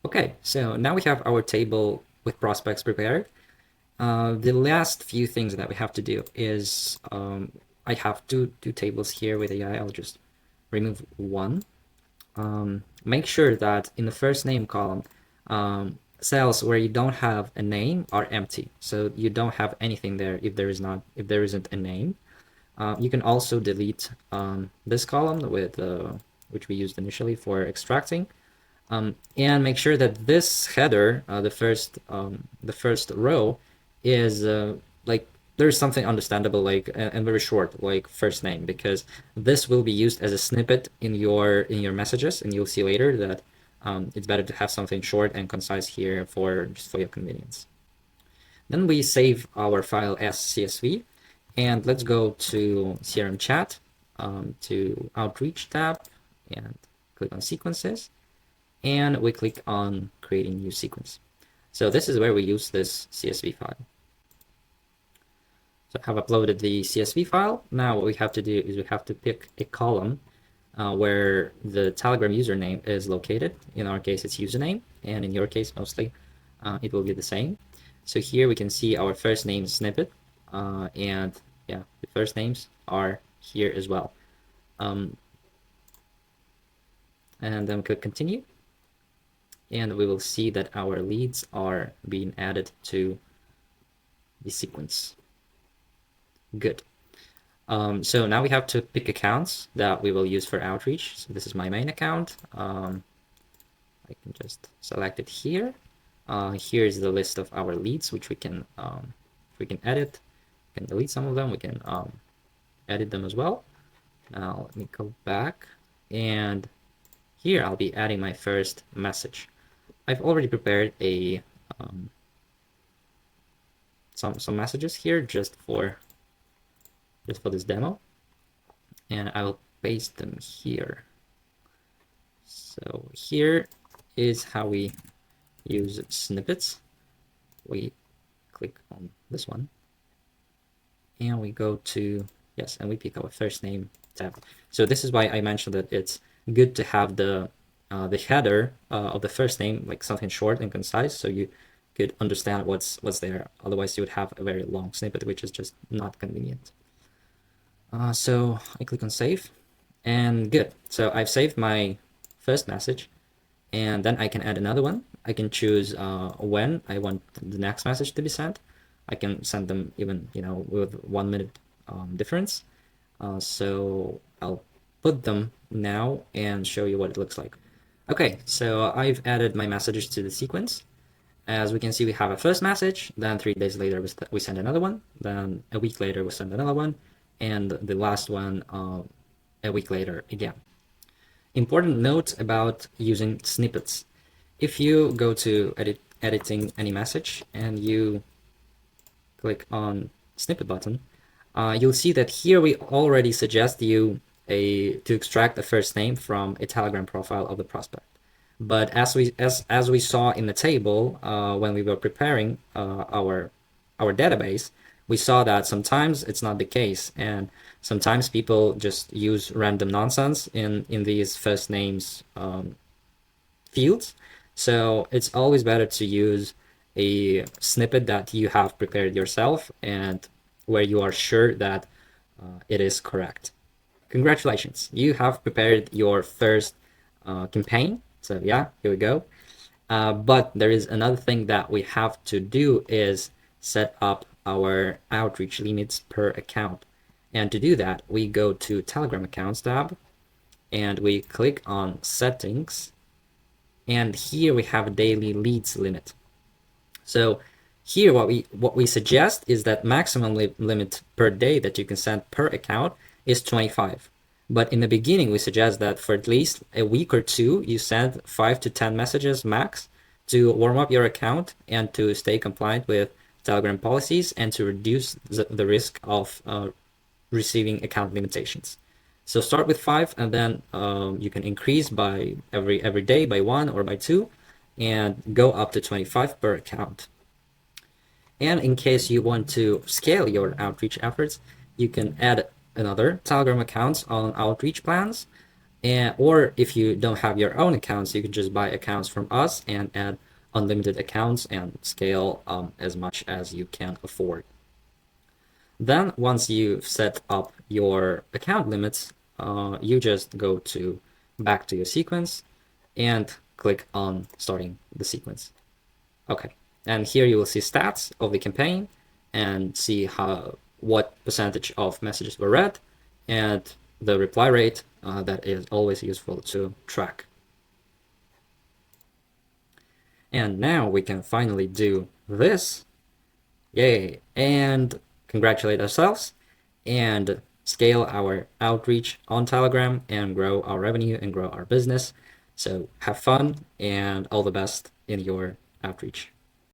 Okay, so now we have our table with prospects prepared. The last few things that we have to do is I have two tables here with AI. I'll just remove one. Make sure that in the first name column, cells where you don't have a name are empty. So you don't have anything there if there isn't a name. You can also delete this column with which we used initially for extracting. And make sure that this header, the first row, is like there's something understandable like and very short like first name, because this will be used as a snippet in your messages, and you'll see later that it's better to have something short and concise here for just for your convenience. Then we save our file as CSV, and let's go to CRMChat, to Outreach tab, and click on Sequences, and we click on creating new sequence. So this is where we use this CSV file. So I have uploaded the CSV file. Now what we have to do is we have to pick a column where the Telegram username is located. In our case, it's username, and in your case, mostly it will be the same. So here we can see our first name snippet, and yeah, the first names are here as well. And then click continue, and we will see that our leads are being added to the sequence. Good. So now we have to pick accounts that we will use for outreach. So this is my main account. I can just select it here. Here is the list of our leads, which we can edit. We can delete some of them. We can edit them as well. Now let me go back, and here I'll be adding my first message. I've already prepared a some messages here just for this demo, and I will paste them here. So here is how we use snippets. We click on this one, and we go to yes, and we pick our first name tab. So this is why I mentioned that it's good to have the header of the first name like something short and concise, so you could understand what's there. Otherwise, you would have a very long snippet, which is just not convenient. So I click on save, and good. So I've saved my first message, and then I can add another one. I can choose when I want the next message to be sent. I can send them even with 1 minute difference. So I'll put them now and show you what it looks like. Okay, so I've added my messages to the sequence. As we can see, we have a first message, then 3 days later we send another one, then a week later we send another one, and the last one a week later again. Important note about using snippets. If you go to editing any message and you click on snippet button, you'll see that here we already suggest you to extract the first name from a Telegram profile of the prospect. But as we saw in the table when we were preparing our database, we saw that sometimes it's not the case, and sometimes people just use random nonsense in these first names fields. So it's always better to use a snippet that you have prepared yourself and where you are sure that it is correct. Congratulations, you have prepared your first campaign. So yeah, here we go. But there is another thing that we have to do is set up our outreach limits per account. And to do that, we go to Telegram Accounts tab, and we click on Settings, and here we have a daily leads limit. So here what we suggest is that maximum limit per day that you can send per account is 25. But in the beginning, we suggest that for at least a week or two, you send 5 to 10 messages max to warm up your account and to stay compliant with Telegram policies and to reduce the risk of receiving account limitations. So start with 5, and then you can increase by every day by 1 or by 2, and go up to 25 per account. And in case you want to scale your outreach efforts, you can add another Telegram account on outreach plans. Or if you don't have your own accounts, you can just buy accounts from us and add unlimited accounts and scale as much as you can afford. Then once you've set up your account limits, you just go to back to your sequence and click on starting the sequence. Okay, and here you will see stats of the campaign and see what percentage of messages were read and the reply rate. That is always useful to track. And now we can finally do this. Yay! And congratulate ourselves and scale our outreach on Telegram and grow our revenue and grow our business. So have fun and all the best in your outreach.